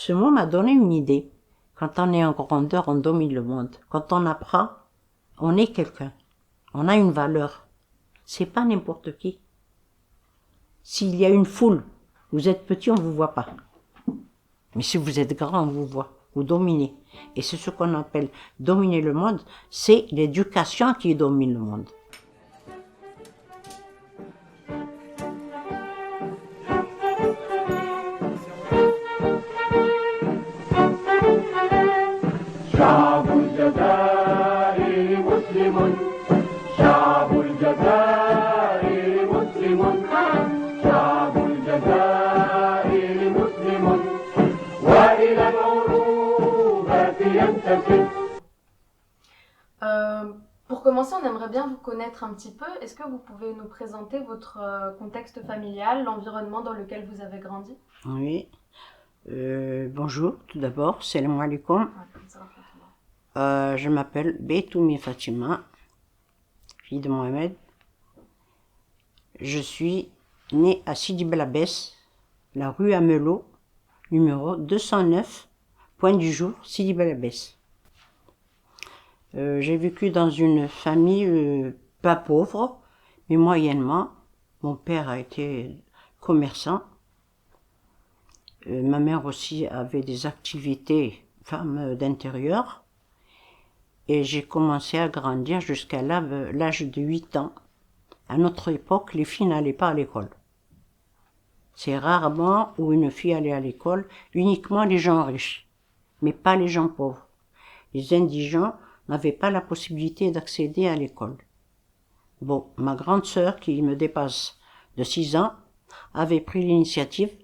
Ce mot m'a donné une idée. Quand on est en grandeur, on domine le monde. Quand on apprend, on est quelqu'un. On a une valeur. C'est pas n'importe qui. S'il y a une foule, vous êtes petit, on vous voit pas. Mais si vous êtes grand, on vous voit. Vous dominez. Et c'est ce qu'on appelle dominer le monde. C'est l'éducation qui domine le monde. شعب الجزائر مسلم شعب الجزائر مسلم شعب الجزائر مسلم وإلى العروبة ينتسب. Pour commencer, on aimerait bien vous connaître un petit peu. Est-ce que vous pouvez nous présenter votre contexte familial, l'environnement dans lequel vous avez grandi? Oui. Bonjour, tout d'abord, salam alaikum. Je m'appelle Betoumi Fatima, fille de Mohamed. Je suis née à Sidi Bel Abbès, la rue Amelot, numéro 209, point du jour, Sidi Bel Abbès. J'ai vécu dans une famille pas pauvre, mais moyennement. Mon père a été commerçant. Ma mère aussi avait des activités, femme d'intérieur. Et j'ai commencé à grandir jusqu'à l'âge de 8 ans. À notre époque, les filles n'allaient pas à l'école. C'est rarement où une fille allait à l'école, uniquement les gens riches, mais pas les gens pauvres. Les indigents n'avaient pas la possibilité d'accéder à l'école. Bon, ma grande sœur, qui me dépasse de 6 ans, avait pris l'initiative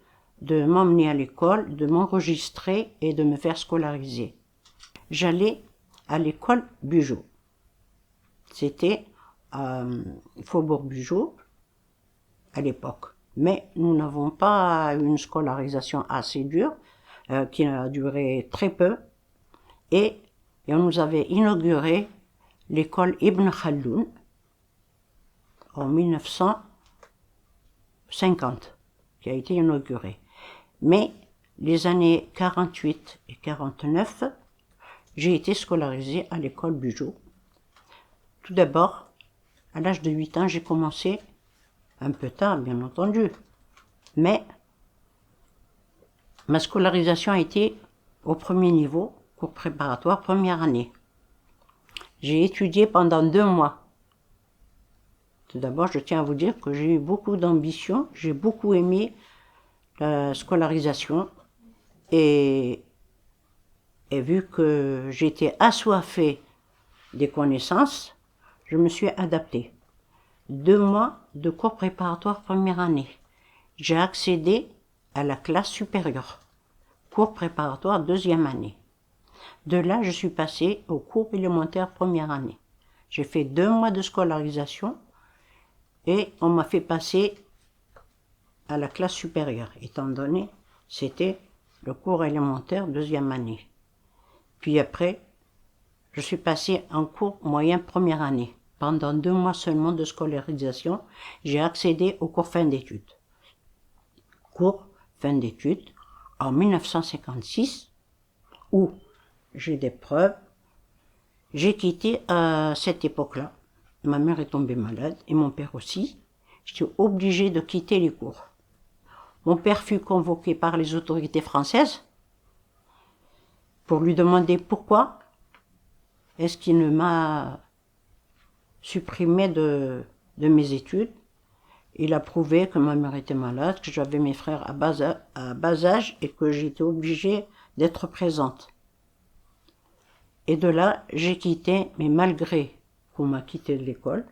de m'emmener à l'école, de m'enregistrer et de me faire scolariser. J'allais à l'école Bugeaud. C'était à Faubourg Bugeaud à l'époque. Mais nous n'avons pas une scolarisation assez dure, qui a duré très peu. Et on nous avait inauguré l'école Ibn Khaldoun en 1950, qui a été inaugurée. Mais les années 48 et 49, j'ai été scolarisée à l'école Bugeaud. Tout d'abord, à l'âge de 8 ans, j'ai commencé, un peu tard bien entendu, mais ma scolarisation a été au premier niveau, cours préparatoire, première année. J'ai étudié pendant 2 mois. Tout d'abord, je tiens à vous dire que j'ai eu beaucoup d'ambition, j'ai beaucoup aimé la scolarisation et vu que j'étais assoiffée des connaissances, je me suis adaptée. 2 mois de cours préparatoire première année. J'ai accédé à la classe supérieure. Cours préparatoire deuxième année. De là, je suis passée au cours élémentaire première année. J'ai fait 2 mois de scolarisation et on m'a fait passer à la classe supérieure, étant donné c'était le cours élémentaire deuxième année. Puis après, je suis passée en cours moyen première année. Pendant 2 mois seulement de scolarisation, j'ai accédé au cours fin d'études. Cours fin d'études en 1956, où j'ai des preuves. J'ai quitté à cette époque-là. Ma mère est tombée malade et mon père aussi. J'étais obligée de quitter les cours. Mon père fut convoqué par les autorités françaises pour lui demander pourquoi est-ce qu'il ne m'a supprimé de mes études. Il a prouvé que ma mère était malade, que j'avais mes frères à bas âge et que j'étais obligée d'être présente. Et de là, j'ai quitté, mais malgré qu'on m'a quitté de l'école,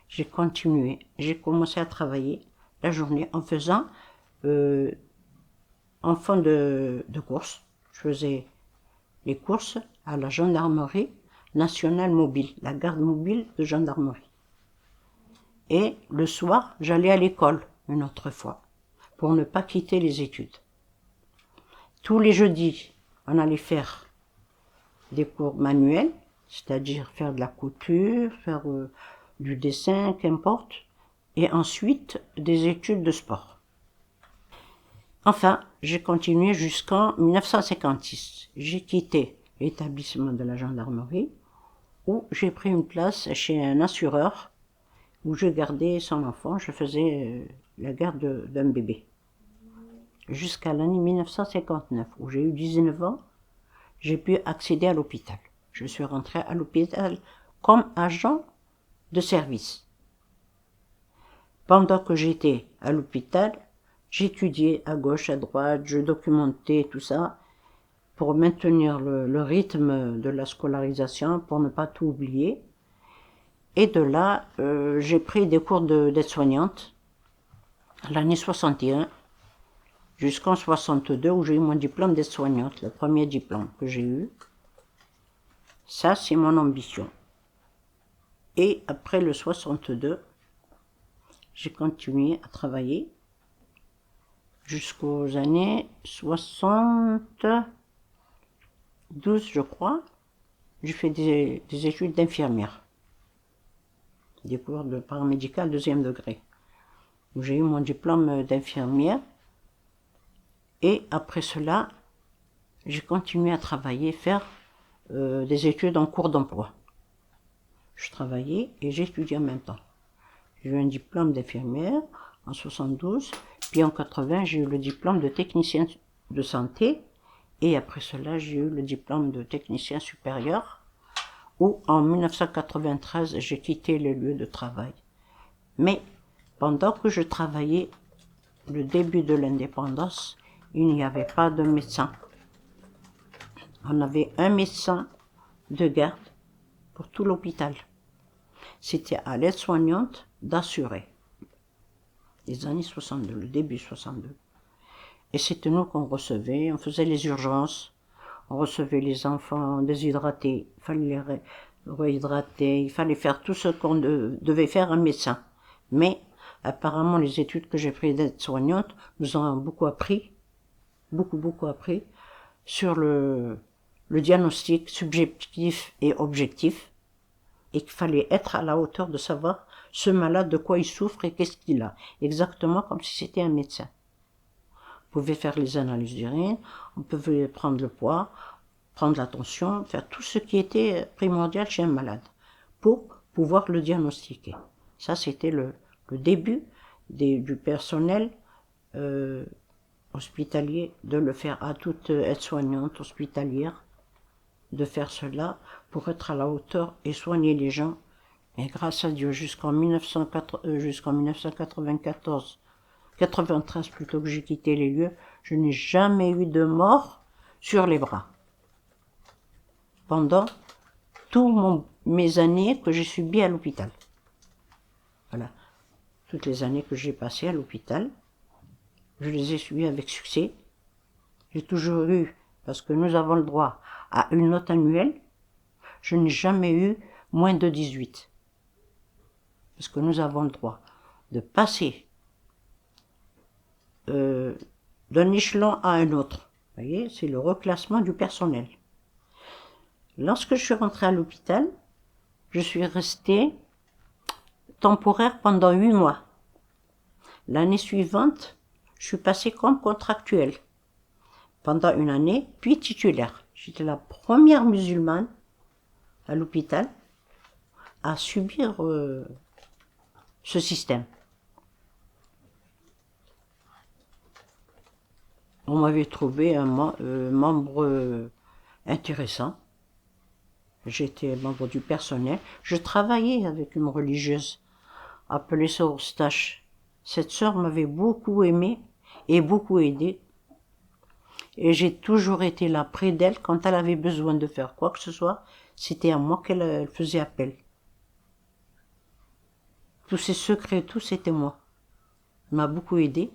j'ai continué. J'ai commencé à travailler la journée en faisant en fin de course. Je faisais les courses à la gendarmerie nationale mobile, la garde mobile de gendarmerie. Et le soir, j'allais à l'école une autre fois, pour ne pas quitter les études. Tous les jeudis, on allait faire des cours manuels, c'est-à-dire faire de la couture, faire du dessin, qu'importe, et ensuite des études de sport. Enfin, j'ai continué jusqu'en 1956. J'ai quitté l'établissement de la gendarmerie où j'ai pris une place chez un assureur où je gardais son enfant. Je faisais la garde d'un bébé. Jusqu'à l'année 1959 où j'ai eu 19 ans, j'ai pu accéder à l'hôpital. Je suis rentrée à l'hôpital comme agent de service. Pendant que j'étais à l'hôpital, j'étudiais à gauche, à droite, je documentais tout ça pour maintenir le rythme de la scolarisation, pour ne pas tout oublier. Et de là, j'ai pris des cours d'aide-soignante l'année 61 jusqu'en 62 où j'ai eu mon diplôme d'aide-soignante, le premier diplôme que j'ai eu. Ça, c'est mon ambition. Et après le 62, j'ai continué à travailler jusqu'aux années 72, je crois. J'ai fait des études d'infirmière, des cours de paramédical 2e degré, où j'ai eu mon diplôme d'infirmière. Et après cela, j'ai continué à travailler, faire des études en cours d'emploi. Je travaillais et j'étudiais en même temps. J'ai eu un diplôme d'infirmière en 72, puis en 80, j'ai eu le diplôme de technicien de santé, et après cela, j'ai eu le diplôme de technicien supérieur, où en 1993, j'ai quitté le lieu de travail. Mais pendant que je travaillais, le début de l'indépendance, il n'y avait pas de médecin. On avait un médecin de garde pour tout l'hôpital. C'était à l'aide-soignante d'assurer. Les années 62, le début 62. Et c'était nous qu'on recevait, on faisait les urgences, on recevait les enfants déshydratés, il fallait les réhydrater, il fallait faire tout ce qu'on devait faire un médecin. Mais apparemment, les études que j'ai prises d'aide-soignante nous ont beaucoup appris, beaucoup appris, sur le diagnostic subjectif et objectif, et qu'il fallait être à la hauteur de savoir ce malade de quoi il souffre et qu'est-ce qu'il a, exactement comme si c'était un médecin. On pouvait faire les analyses d'urine, on pouvait prendre le poids, prendre la tension, faire tout ce qui était primordial chez un malade, pour pouvoir le diagnostiquer. Ça, c'était le début du personnel hospitalier, de le faire à toute aide-soignante hospitalière, de faire cela pour être à la hauteur et soigner les gens. Et grâce à Dieu, jusqu'en 1994, 93 plutôt que j'ai quitté les lieux, je n'ai jamais eu de mort sur les bras. Pendant toutes mes années que j'ai subies à l'hôpital. Voilà. Toutes les années que j'ai passées à l'hôpital, je les ai subies avec succès. J'ai toujours eu, parce que nous avons le droit à une note annuelle, je n'ai jamais eu moins de 18. Parce que nous avons le droit de passer d'un échelon à un autre. Vous voyez, c'est le reclassement du personnel. Lorsque je suis rentrée à l'hôpital, je suis restée temporaire pendant 8 mois. L'année suivante, je suis passée comme contractuelle pendant une année, puis titulaire. J'étais la première musulmane à l'hôpital à subir ce système. On m'avait trouvé un membre intéressant. J'étais membre du personnel. Je travaillais avec une religieuse appelée Sœur Eustache. Cette sœur m'avait beaucoup aimé et beaucoup aidé. Et j'ai toujours été là près d'elle quand elle avait besoin de faire quoi que ce soit. C'était à moi qu'elle faisait appel. Tous ces secrets, tout c'était moi. Elle m'a beaucoup aidé.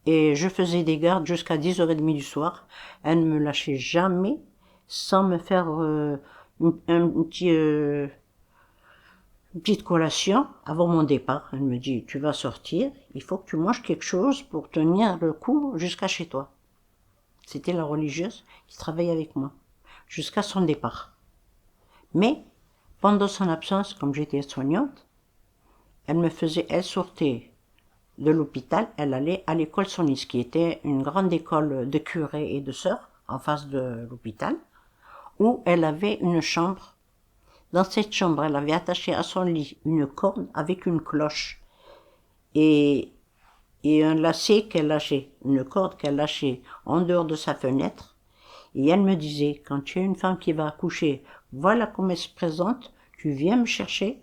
Et je faisais des gardes jusqu'à 10h30 du soir. Elle ne me lâchait jamais sans me faire une petite collation avant mon départ. Elle me dit, tu vas sortir, il faut que tu manges quelque chose pour tenir le coup jusqu'à chez toi. C'était la religieuse qui travaillait avec moi, jusqu'à son départ. Mais, pendant son absence, comme j'étais soignante, elle sortait de l'hôpital, elle allait à l'école Sonis, qui était une grande école de curés et de sœurs en face de l'hôpital, où elle avait une chambre. Dans cette chambre, elle avait attaché à son lit une corde avec une cloche et un lacet qu'elle lâchait, une corde qu'elle lâchait en dehors de sa fenêtre. Et elle me disait, quand tu as une femme qui va accoucher, voilà comment elle se présente, tu viens me chercher.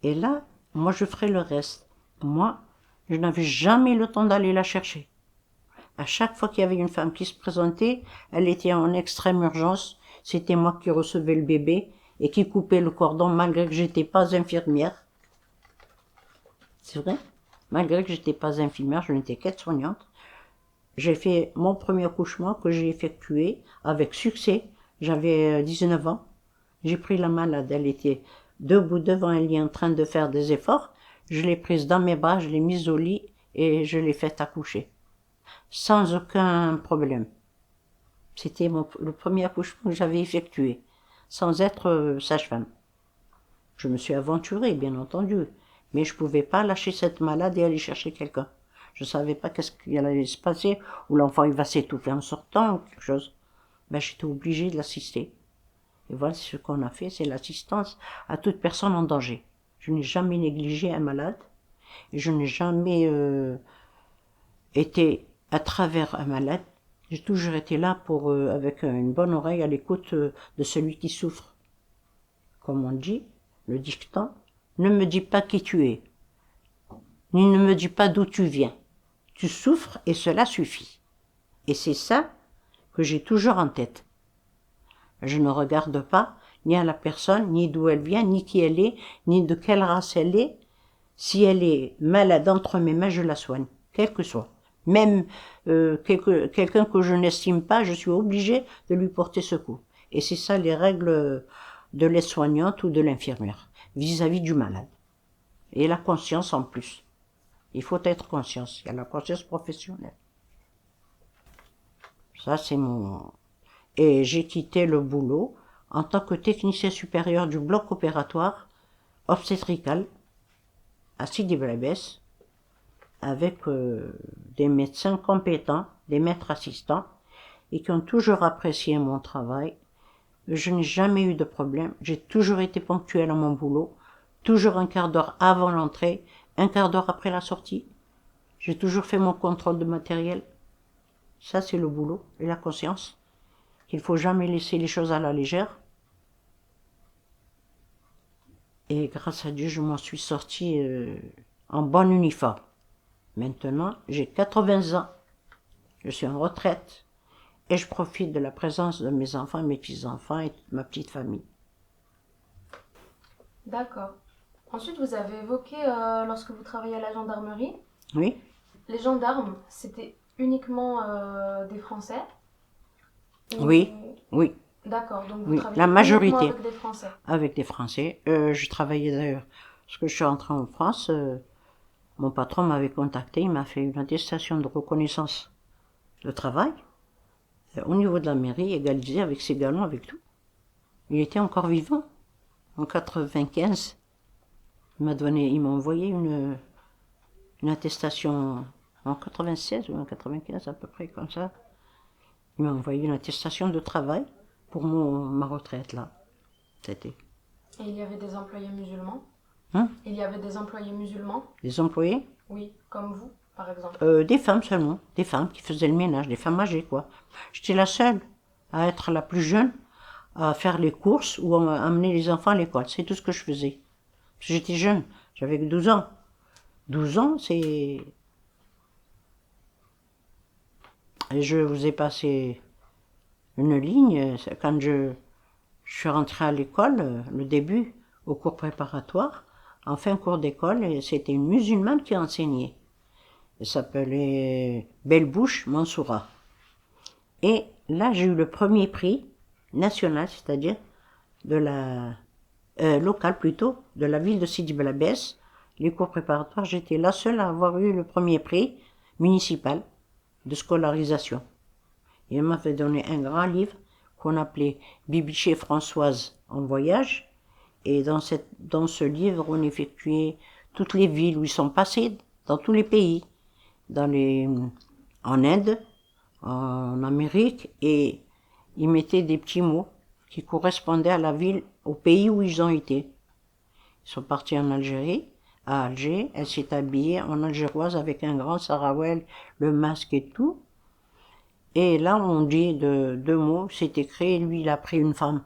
Et là, moi je ferai le reste. Moi, je n'avais jamais le temps d'aller la chercher. À chaque fois qu'il y avait une femme qui se présentait, elle était en extrême urgence. C'était moi qui recevais le bébé et qui coupais le cordon malgré que j'étais pas infirmière. C'est vrai? Malgré que j'étais pas infirmière, je n'étais qu'aide-soignante. J'ai fait mon premier accouchement que j'ai effectué avec succès. J'avais 19 ans. J'ai pris la malade, elle était debout devant un lit en train de faire des efforts. Je l'ai prise dans mes bras, je l'ai mise au lit et je l'ai faite accoucher. Sans aucun problème. C'était le premier accouchement que j'avais effectué, sans être sage-femme. Je me suis aventurée, bien entendu, mais je ne pouvais pas lâcher cette malade et aller chercher quelqu'un. Je ne savais pas qu'est-ce qu'il allait se passer, ou l'enfant il va s'étouffer en sortant, ou quelque chose. Ben, j'étais obligée de l'assister. Et voilà ce qu'on a fait, c'est l'assistance à toute personne en danger. Je n'ai jamais négligé un malade, et je n'ai jamais été à travers un malade. J'ai toujours été là pour, avec une bonne oreille à l'écoute de celui qui souffre. Comme on dit, le dicton, ne me dis pas qui tu es, ni ne me dis pas d'où tu viens. Tu souffres et cela suffit. Et c'est ça que j'ai toujours en tête. Je ne regarde pas ni à la personne, ni d'où elle vient, ni qui elle est, ni de quelle race elle est. Si elle est malade entre mes mains, je la soigne, quel que soit. Même quelqu'un que je n'estime pas, je suis obligée de lui porter secours. Et c'est ça les règles de l'aide-soignante ou de l'infirmière vis-à-vis du malade. Et la conscience en plus. Il faut être conscient. Il y a la conscience professionnelle. Ça, c'est mon... Et j'ai quitté le boulot en tant que technicien supérieur du bloc opératoire obstétrical à Sidi Bel Abbès, avec des médecins compétents, des maîtres assistants, et qui ont toujours apprécié mon travail. Je n'ai jamais eu de problème. J'ai toujours été ponctuelle à mon boulot, toujours un quart d'heure avant l'entrée, un quart d'heure après la sortie. J'ai toujours fait mon contrôle de matériel. Ça, c'est le boulot et la conscience. Il ne faut jamais laisser les choses à la légère. Et grâce à Dieu, je m'en suis sortie en bon uniforme. Maintenant, j'ai 80 ans. Je suis en retraite. Et je profite de la présence de mes enfants, mes petits-enfants et de ma petite famille. D'accord. Ensuite, vous avez évoqué, lorsque vous travaillez à la gendarmerie, Oui, les gendarmes, c'était uniquement des Français? Ou- oui, oui, D'accord, donc vous oui. travaillez La majorité. uniquement avec des Français. Avec des Français. Je travaillais d'ailleurs, parce que je suis rentrée en France, mon patron m'avait contacté, il m'a fait une attestation de reconnaissance de travail au niveau de la mairie, égalisé avec ses galons, avec tout. Il était encore vivant. En 95, il m'a envoyé une attestation en 96 ou en 95 à peu près comme ça. Il m'a envoyé une attestation de travail pour ma retraite là. C'était. Et il y avait des employés musulmans? Hein? Il y avait des employés musulmans? Les employés? Oui, comme vous, par exemple. Des femmes seulement, des femmes qui faisaient le ménage, des femmes âgées quoi. J'étais la seule à être la plus jeune, à faire les courses ou à amener les enfants à l'école. C'est tout ce que je faisais. Parce que j'étais jeune, j'avais que 12 ans. 12 ans, c'est... Et je vous ai passé une ligne, quand je suis rentrée à l'école, le début, au cours préparatoire, en fin cours d'école, et c'était une musulmane qui enseignait. Elle s'appelait Belbouche Mansoura. Et là, j'ai eu le premier prix national, c'est-à-dire de la local plutôt, de la ville de Sidi Bel Abbès. Les cours préparatoires, j'étais la seule à avoir eu le premier prix municipal de scolarisation. Il m'avait donné un grand livre qu'on appelait Bibiche et Françoise en voyage. Et dans ce livre, on effectuait toutes les villes où ils sont passés, dans tous les pays, en Inde, en Amérique, et ils mettaient des petits mots qui correspondaient à la ville, au pays où ils ont été. Ils sont partis en Algérie, à Alger, elle s'est habillée en algéroise avec un grand sarawel, le masque et tout. Et là, on dit deux mots, c'est écrit, lui, il a pris une femme,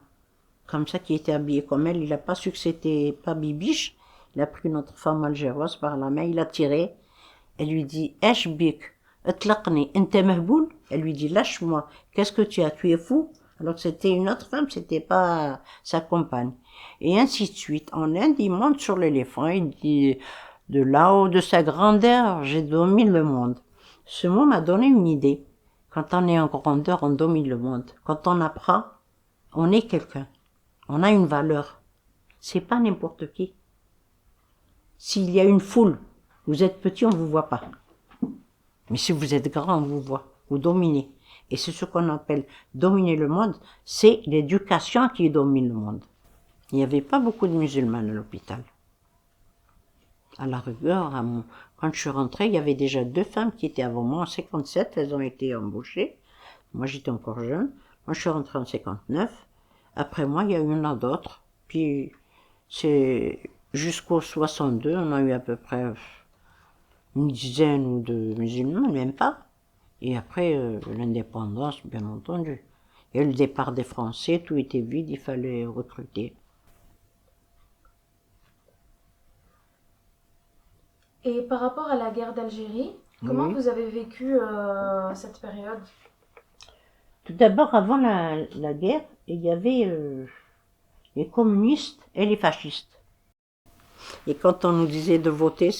comme ça, qui était habillée comme elle. Il n'a pas su que c'était pas Bibiche. Il a pris notre femme algéroise par la main, il a tiré. Elle lui dit, Esh bik, etlaqni, ente mahboul. Elle lui dit, lâche-moi, qu'est-ce que tu as, tu es fou? Alors que c'était une autre femme, c'était pas sa compagne. Et ainsi de suite. En Inde, il monte sur l'éléphant, il dit, de là-haut de sa grandeur, j'ai dominé le monde. Ce mot m'a donné une idée. Quand on est en grandeur, on domine le monde. Quand on apprend, on est quelqu'un. On a une valeur. C'est pas n'importe qui. S'il y a une foule, vous êtes petit, on vous voit pas. Mais si vous êtes grand, on vous voit. Vous dominez. Et c'est ce qu'on appelle dominer le monde. C'est l'éducation qui domine le monde. Il n'y avait pas beaucoup de musulmans à l'hôpital. À la rigueur, quand je suis rentrée, il y avait déjà 2 femmes qui étaient avant moi en 57, elles ont été embauchées. Moi, j'étais encore jeune. Moi, je suis rentrée en 59. Après moi, il y a eu un d'autres. Puis, c'est jusqu'au 62, on a eu à peu près une dizaine ou de musulmans, même pas. Et après, l'indépendance, bien entendu. Et le départ des Français, tout était vide, il fallait recruter. Et par rapport à la guerre d'Algérie, comment Oui. vous avez vécu cette période? Tout d'abord, avant la guerre, il y avait les communistes et les fascistes. Et quand on nous disait de voter,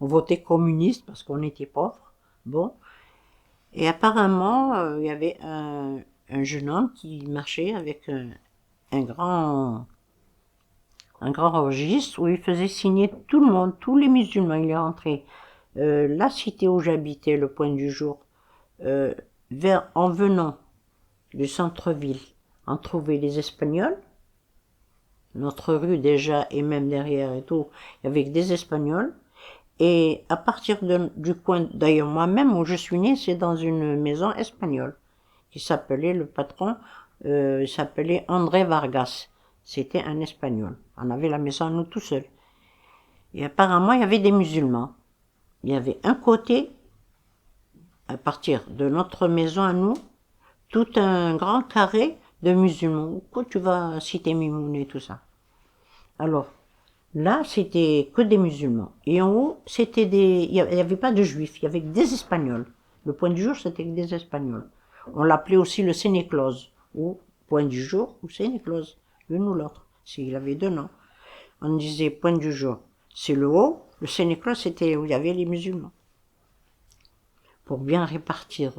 on votait communiste parce qu'on était pauvres. Bon. Et apparemment, il y avait un jeune homme qui marchait avec un grand registre où il faisait signer tout le monde, tous les musulmans. Il est rentré. La cité où j'habitais, le Point du Jour, en venant du centre-ville, on trouvait les Espagnols. Notre rue déjà, et même derrière et tout, il y avait des Espagnols. Et à partir du coin, d'ailleurs moi-même où je suis née, c'est dans une maison espagnole, qui s'appelait, le patron, s'appelait André Vargas. C'était un Espagnol. On avait la maison à nous tout seuls. Et apparemment, il y avait des musulmans. Il y avait un côté, à partir de notre maison à nous, tout un grand carré de musulmans. Où tu vas citer Mimoun et tout ça. Alors, là, c'était que des musulmans. Et en haut, il y avait pas de juifs, il y avait que des Espagnols. Le Point du Jour, c'était que des Espagnols. On l'appelait aussi le Sénéclose, ou Point du Jour, ou Sénéclose, l'une ou l'autre, s'il avait 2 noms. On disait Point du Jour, c'est le haut, le Sénéclose, c'était où il y avait les musulmans. Pour bien répartir.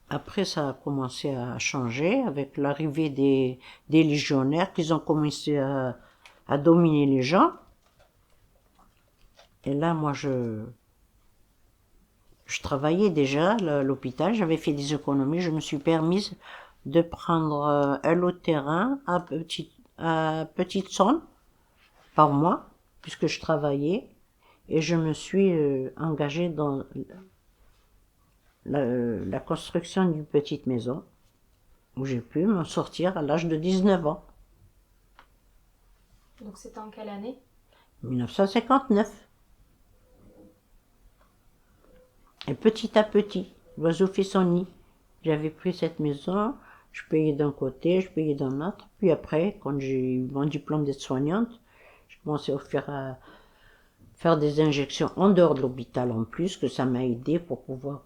Après, ça a commencé à changer avec l'arrivée des légionnaires qui ont commencé à dominer les gens. Et là, moi, je travaillais déjà à l'hôpital, j'avais fait des économies, je me suis permise de prendre un lot de terrain à petite somme par mois, puisque je travaillais, et je me suis engagée dans la construction d'une petite maison où j'ai pu m'en sortir à l'âge de 19 ans. Donc c'était en quelle année? 1959. Et petit à petit, l'oiseau fait son nid. J'avais pris cette maison, je payais d'un côté, je payais d'un autre. Puis après, quand j'ai eu mon diplôme d'aide-soignante, je commençais à faire des injections en dehors de l'hôpital en plus, que ça m'a aidé pour pouvoir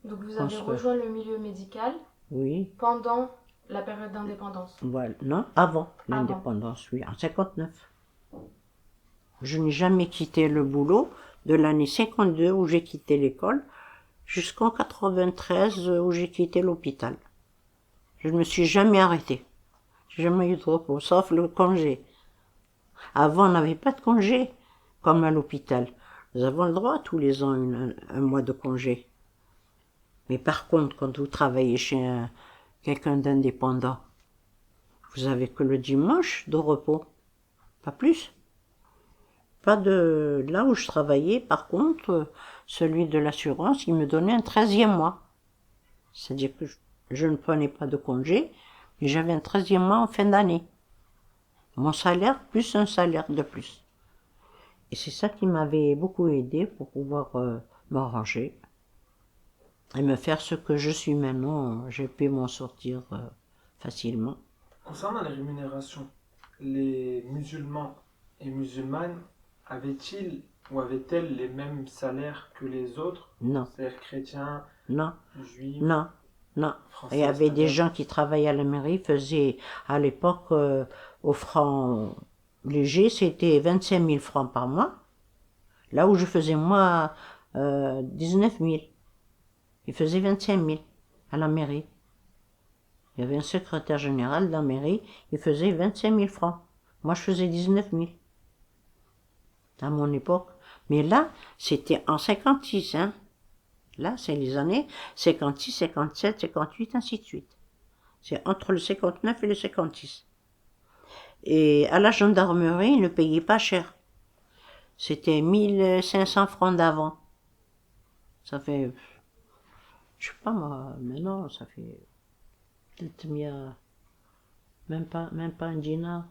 Donc vous avez rejoint le milieu médical oui. Pendant la période d'indépendance? Voilà. Non, avant l'indépendance, oui, en 59. Je n'ai jamais quitté le boulot de l'année 52 où j'ai quitté l'école jusqu'en 93 où j'ai quitté l'hôpital. Je ne me suis jamais arrêtée. J'ai jamais eu de repos, sauf le congé. Avant, on n'avait pas de congé, comme à l'hôpital. Nous avons le droit tous les ans un mois de congé. Mais par contre, quand vous travaillez chez quelqu'un d'indépendant, vous avez que le dimanche de repos, pas plus. Pas de... Là où je travaillais, par contre, celui de l'assurance, il me donnait un 13e mois. C'est-à-dire que je ne prenais pas de congé, mais j'avais un 13e mois en fin d'année. Mon salaire plus un salaire de plus. Et c'est ça qui m'avait beaucoup aidé pour pouvoir m'arranger et me faire ce que je suis maintenant. J'ai pu m'en sortir facilement. Concernant les rémunérations, les musulmans et musulmanes avaient-ils ou avaient-elles les mêmes salaires que les autres, Non, c'est-à-dire chrétiens, non, juifs, non, non. français, Il y avait des espagnols? gens qui travaillaient à la mairie, faisaient à l'époque au franc léger, c'était 25 000 francs par mois. Là où je faisais moi 19 000. Ils faisaient 25 000 à la mairie. Il y avait un secrétaire général de la mairie, il faisait 25 000 francs. Moi, je faisais 19 000 à mon époque. Mais là, c'était en 56, hein. Là, c'est les années 56, 57, 58, ainsi de suite. C'est entre le 59 et le 56. Et à la gendarmerie, ils ne payaient pas cher. C'était 1500 francs d'avant. Ça fait, je sais pas moi, maintenant, ça fait peut-être même pas un dinar,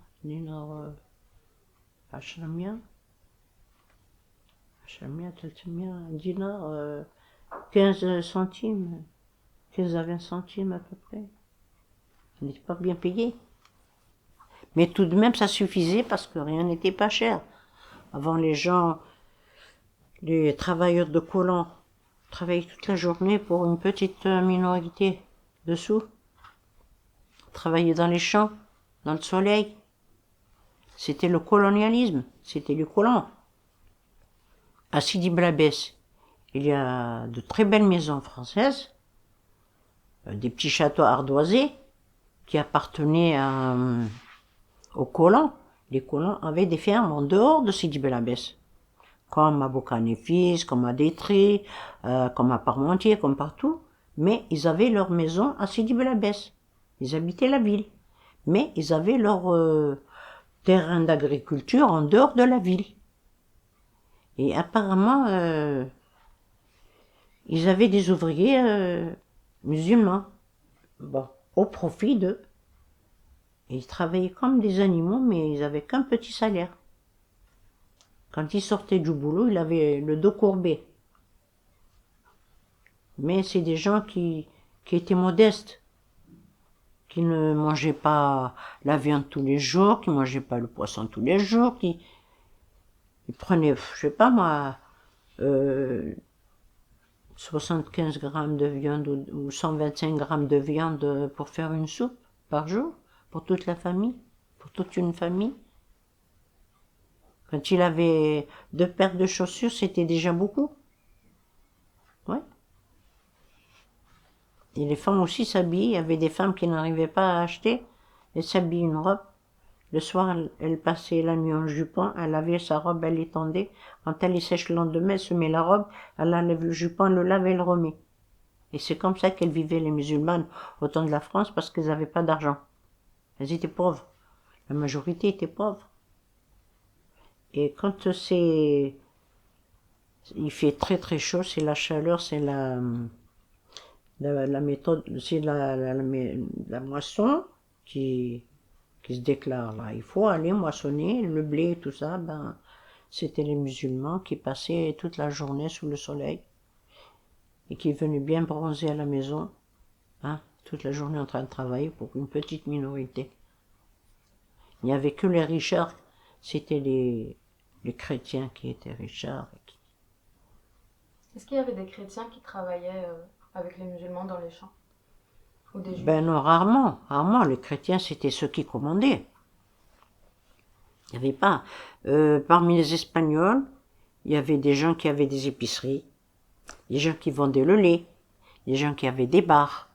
Hachamia, un dinar, 15 centimes, 15 à 20 centimes à peu près. On n'était pas bien payé. Mais tout de même, ça suffisait parce que rien n'était pas cher. Avant, les gens, les travailleurs de colons, travaillaient toute la journée pour une petite minorité de sous. Travaillaient dans les champs, dans le soleil. C'était le colonialisme, c'était les colons. À Sidi Bel Abbès, il y a de très belles maisons françaises, des petits châteaux ardoisés qui appartenaient aux colons. Les colons avaient des fermes en dehors de Sidi Bel Abbès, comme à Boccaneufis, comme à Détry, comme à Parmentier, comme partout. Mais ils avaient leur maison à Sidi Bel Abbès. Ils habitaient la ville. Mais ils avaient leur terrain d'agriculture en dehors de la ville. Et apparemment, ils avaient des ouvriers musulmans, bon, au profit d'eux. Et ils travaillaient comme des animaux, mais ils avaient qu'un petit salaire. Quand ils sortaient du boulot, ils avaient le dos courbé. Mais c'est des gens qui étaient modestes, qui ne mangeaient pas la viande tous les jours, qui ne mangeaient pas le poisson tous les jours, ils prenaient, je sais pas moi, 75 grammes de viande ou 125 grammes de viande pour faire une soupe par jour, pour toute la famille, pour toute une famille. Quand il avait 2 paires de chaussures, c'était déjà beaucoup. Ouais. Et les femmes aussi s'habillaient. Il y avait des femmes qui n'arrivaient pas à acheter. Elles s'habillaient une robe. Le soir, elle passait la nuit en jupon. Elle lavait sa robe, elle l'étendait. Quand elle est sèche le lendemain, elle se met la robe. Elle enlève le jupon, elle le lave et elle le remet. Et c'est comme ça qu'elles vivaient, les musulmanes, au temps de la France, parce qu'elles n'avaient pas d'argent. Elles étaient pauvres. La majorité était pauvre. Et quand il fait très très chaud, c'est la chaleur, c'est la méthode, c'est la moisson qui se déclare là. Il faut aller moissonner le blé, tout ça. Ben, c'était les musulmans qui passaient toute la journée sous le soleil et qui venaient bien bronzer à la maison, hein, toute la journée en train de travailler pour une petite minorité. Il n'y avait que les richards, c'était les chrétiens qui étaient richards. Est-ce qu'il y avait des chrétiens qui travaillaient avec les musulmans dans les champs? Ou des juifs? Ben non, rarement. Rarement. Les chrétiens, c'était ceux qui commandaient. Il n'y avait pas. Parmi les Espagnols, il y avait des gens qui avaient des épiceries, des gens qui vendaient le lait, des gens qui avaient des bars.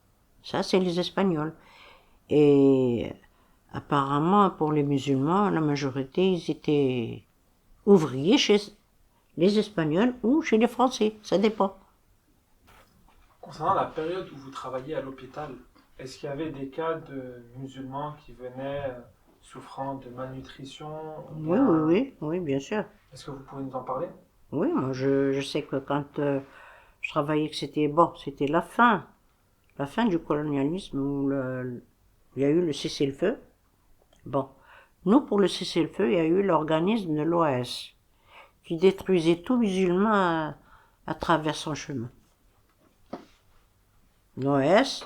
Ça, c'est les Espagnols. Et apparemment, pour les musulmans, la majorité, ils étaient ouvriers chez les Espagnols ou chez les Français. Ça dépend. Concernant la période où vous travailliez à l'hôpital, Est-ce qu'il y avait des cas de musulmans qui venaient souffrant de malnutrition ou Oui, bien... oui, oui, oui, bien sûr. Est-ce que vous pouvez nous en parler? Oui, moi je sais que quand je travaillais, que c'était la fin du colonialisme où il y a eu le cessez-le-feu. Bon, nous pour le cessez-le-feu, il y a eu l'organisme de l'OAS qui détruisait tout musulman à travers son chemin. L'OAS,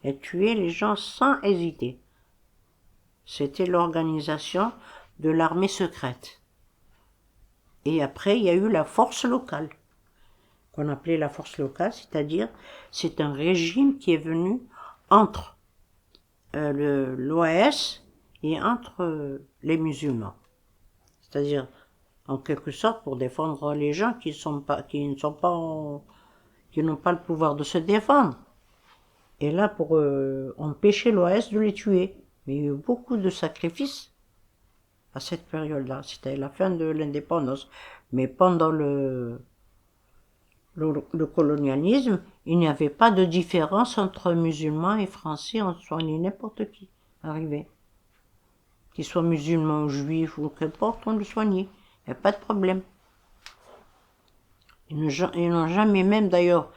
elle tuait les gens sans hésiter. C'était l'organisation de l'armée secrète. Et après, il y a eu la force locale, qu'on appelait la force locale, c'est-à-dire c'est un régime qui est venu entre l'OAS et entre les musulmans. C'est-à-dire, en quelque sorte, pour défendre les gens qui n'ont pas le pouvoir de se défendre. Et là, pour empêcher l'OAS de les tuer. Mais il y a eu beaucoup de sacrifices à cette période-là. C'était la fin de l'indépendance. Mais pendant le colonialisme, il n'y avait pas de différence entre musulmans et français. On soignait n'importe qui arrivait. Qu'il soit musulman ou juif ou qu'importe, on le soignait. Il n'y a pas de problème. Ils n'ont jamais, même d'ailleurs,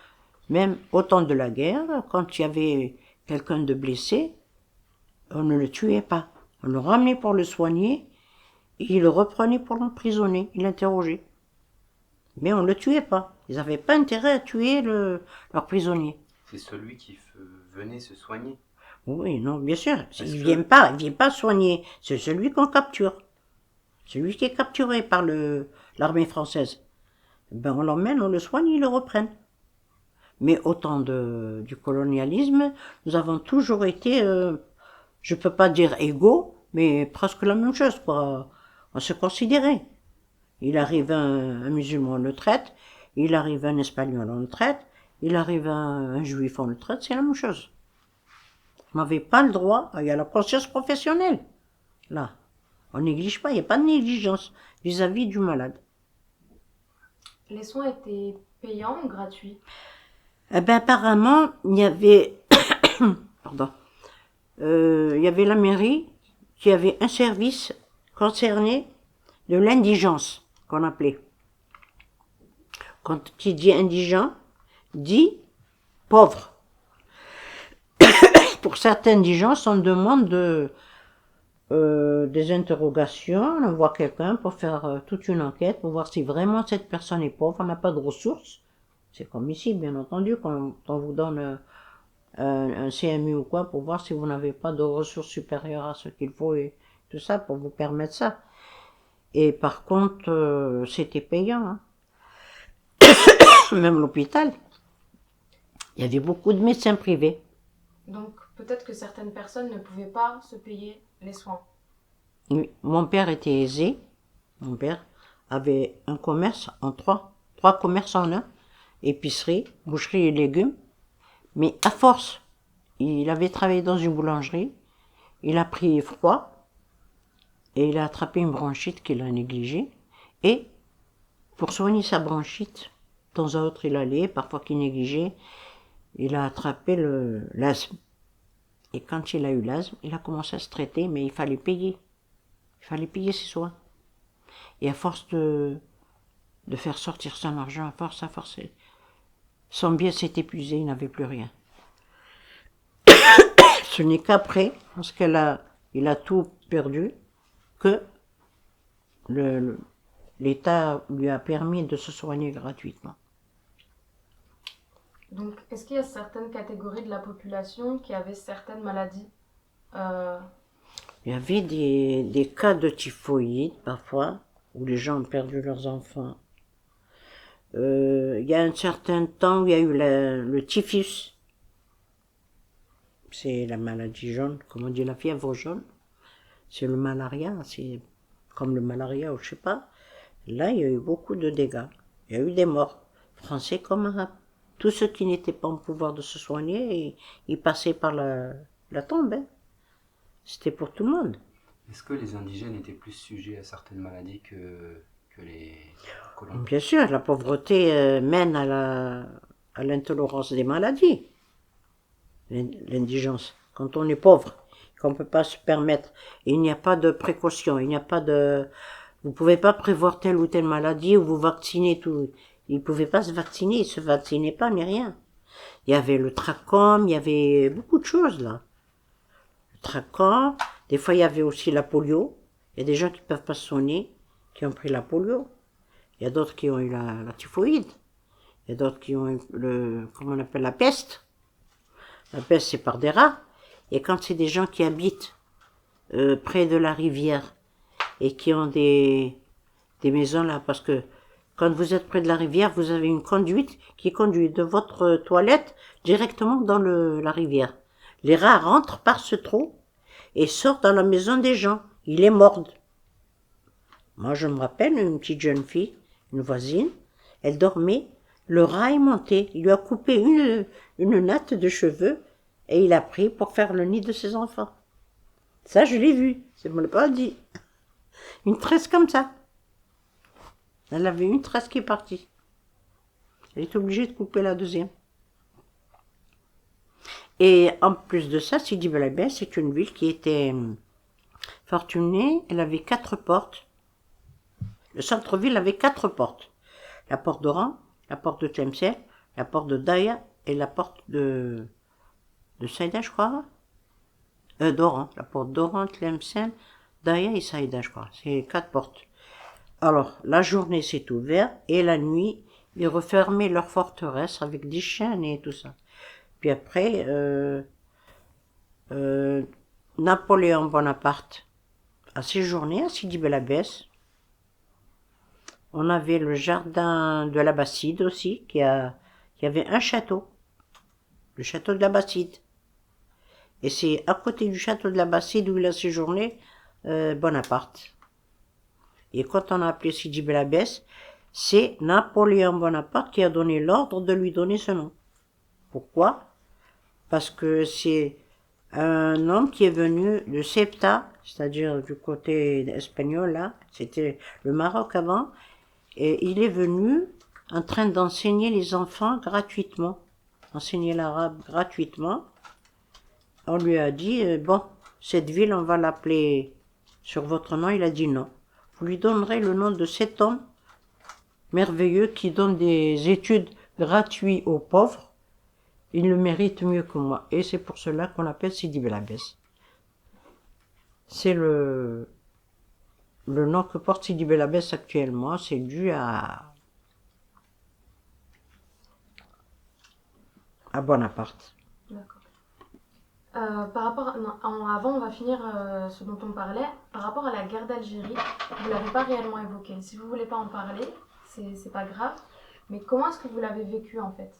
même au temps de la guerre, quand il y avait quelqu'un de blessé, on ne le tuait pas. On le ramenait pour le soigner et il le reprenait pour l'emprisonner, il l'interrogeait. Mais on ne le tuait pas. Ils n'avaient pas intérêt à tuer leur prisonnier. C'est celui qui venait se soigner. Oui, non, bien sûr. Il ne vient pas soigner. C'est celui qu'on capture. Celui qui est capturé par l'armée française. Ben, on l'emmène, on le soigne, ils le reprennent. Mais au temps du colonialisme, nous avons toujours été, je peux pas dire égaux, mais presque la même chose, quoi. On se considérait. Il arrive un musulman, on le traite. Il arrive un espagnol, on le traite. Il arrive un juif, on le traite. C'est la même chose. On n'avait pas le droit. Il y a la conscience professionnelle. Là. On néglige pas. Il n'y a pas de négligence vis-à-vis du malade. Les soins étaient payants ou gratuits? Eh ben, apparemment, il y avait, pardon, il y avait la mairie qui avait un service concerné de l'indigence, qu'on appelait. Quand qui dit indigent, dit pauvre. Pour certains indigents, on demande des interrogations, on envoie quelqu'un pour faire toute une enquête, pour voir si vraiment cette personne est pauvre, on n'a pas de ressources. C'est comme ici, bien entendu, quand on vous donne un CMU ou quoi, pour voir si vous n'avez pas de ressources supérieures à ce qu'il faut et tout ça, pour vous permettre ça. Et par contre, c'était payant. Hein. Même l'hôpital. Il y avait beaucoup de médecins privés. Donc peut-être que certaines personnes ne pouvaient pas se payer les soins. Oui. Mon père était aisé. Mon père avait un commerce en trois commerces en un. Épicerie, boucherie et légumes. Mais à force, il avait travaillé dans une boulangerie. Il a pris froid. Et il a attrapé une bronchite qu'il a négligée. Et pour soigner sa bronchite, de temps à autre il allait, parfois qu'il négligeait, il a attrapé l'asthme. Et quand il a eu l'asthme, il a commencé à se traiter, mais il fallait payer. Il fallait payer ses soins. Et à force de faire sortir son argent, à force, son bien s'est épuisé, il n'avait plus rien. Ce n'est qu'après, parce qu'il a tout perdu, que l'État lui a permis de se soigner gratuitement. Donc est-ce qu'il y a certaines catégories de la population qui avaient certaines maladies Il y avait des cas de typhoïde, parfois, où les gens ont perdu leurs enfants. Il y a un certain temps où il y a eu le typhus. C'est la maladie jaune, comme on dit la fièvre jaune. C'est le malaria, c'est comme le malaria ou je sais pas. Là, il y a eu beaucoup de dégâts. Il y a eu des morts, français comme arabes. Tous ceux qui n'étaient pas en pouvoir de se soigner, ils passaient par la tombe. Hein. C'était pour tout le monde. Est-ce que les indigènes étaient plus sujets à certaines maladies que les colons? Bien sûr, la pauvreté mène à l'intolérance des maladies. l'indigence. Quand on est pauvre, qu'on ne peut pas se permettre, il n'y a pas de précaution, il n'y a pas de... Vous ne pouvez pas prévoir telle ou telle maladie ou vous vacciner tout. Ils ne pouvaient pas se vacciner, ils ne se vaccinaient pas, ni rien. Il y avait le trachome, il y avait beaucoup de choses là. Le trachome, des fois il y avait aussi la polio. Il y a des gens qui ne peuvent pas se soigner, qui ont pris la polio. Il y a d'autres qui ont eu la typhoïde. Il y a d'autres qui ont eu comment on appelle, la peste. La peste, c'est par des rats. Et quand c'est des gens qui habitent près de la rivière et qui ont des maisons là, parce que quand vous êtes près de la rivière, vous avez une conduite qui conduit de votre toilette directement dans la rivière. Les rats rentrent par ce trou et sortent dans la maison des gens. Ils les mordent. Moi, je me rappelle une petite jeune fille, une voisine, elle dormait, le rat est monté, il lui a coupé une natte de cheveux et il a pris pour faire le nid de ses enfants. Ça, je l'ai vu, ça me l'a pas dit. Une tresse comme ça. Elle avait une tresse qui est partie. Elle est obligée de couper la deuxième. Et en plus de ça, Sidi Bel Abbès, c'est une ville qui était fortunée. Elle avait 4 portes. Le centre-ville avait 4 portes. La porte d'Oran, la porte de Tlemcen, la porte de Daya et la porte de Saïda, je crois. D'Oran. La porte d'Oran, Tlemcen, Daya et Saïda, je crois. C'est 4 portes. Alors, la journée s'est ouverte et la nuit, ils refermaient leur forteresse avec des chaînes et tout ça. Puis après, Napoléon Bonaparte a séjourné à Sidi Bel Abbès. On avait le jardin de l'Abbasside aussi, qui avait un château, le château de l'Abbasside. Et c'est à côté du château de l'Abbasside où il a séjourné Bonaparte. Et quand on a appelé Sidi Bel Abbès, c'est Napoléon Bonaparte qui a donné l'ordre de lui donner ce nom. Pourquoi? Parce que c'est un homme qui est venu de Ceuta, c'est-à-dire du côté espagnol là, c'était le Maroc avant, et il est venu en train d'enseigner les enfants gratuitement, enseigner l'arabe gratuitement. On lui a dit, bon, cette ville on va l'appeler sur votre nom, il a dit non. Vous lui donnerez le nom de cet homme merveilleux qui donne des études gratuites aux pauvres. Il le mérite mieux que moi. Et c'est pour cela qu'on l'appelle Sidi Bel Abbès. C'est le nom que porte Sidi Bel Abbès actuellement, c'est dû à Bonaparte. D'accord. Par rapport, avant, on va finir ce dont on parlait. Par rapport à la guerre d'Algérie, vous l'avez pas réellement évoqué. Si vous voulez pas en parler, c'est pas grave. Mais comment est-ce que vous l'avez vécu en fait?